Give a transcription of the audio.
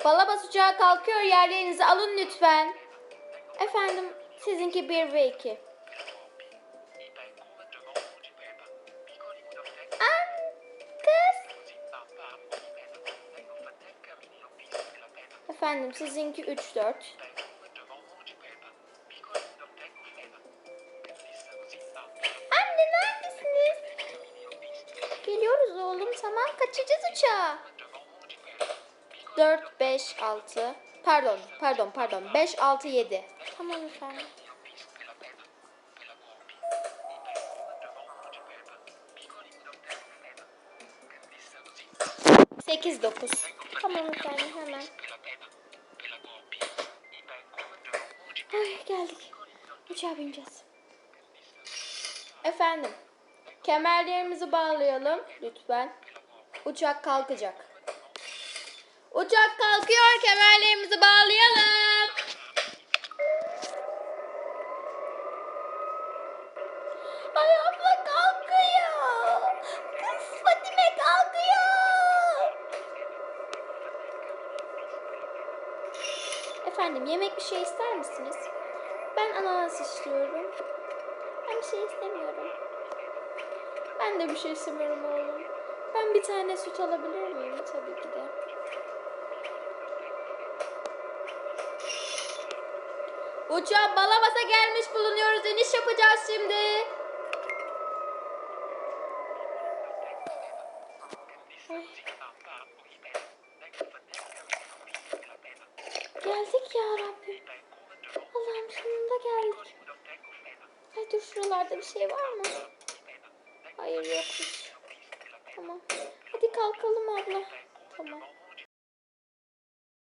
Balabas uçağı kalkıyor, yerlerinizi alın lütfen. Efendim, sizinki 1 ve 2. Kız. Efendim, sizinki 3, 4. Anne, neredesiniz? Geliyoruz oğlum, tamam, kaçacağız uçağa. 4, 5, 6. Pardon. 5, 6, 7. Tamam efendim. 8, 9. Tamam efendim, hemen. Ay, geldik. Uçağa bineceğiz. Efendim, kemerlerimizi bağlayalım lütfen. Uçak kalkacak. Uçak kalkıyor, kemerlerimizi bağlayalım. Ay abla kalkıyor. Kız Fatime kalkıyor. Efendim, yemek bir şey ister misiniz? Ben ananas istiyorum. Ben bir şey istemiyorum. Ben de bir şey istemiyorum oğlum. Ben bir tane süt alabilir miyim? Tabii ki de. Uçağa Balabas'a gelmiş bulunuyoruz. İniş yapacağız şimdi. Ay. Geldik ya Rabbim. Allah'ım, sonunda geldik. Ay dur, şuralarda bir şey var mı? Hayır, yokmuş. Tamam. Hadi kalkalım abla. Tamam.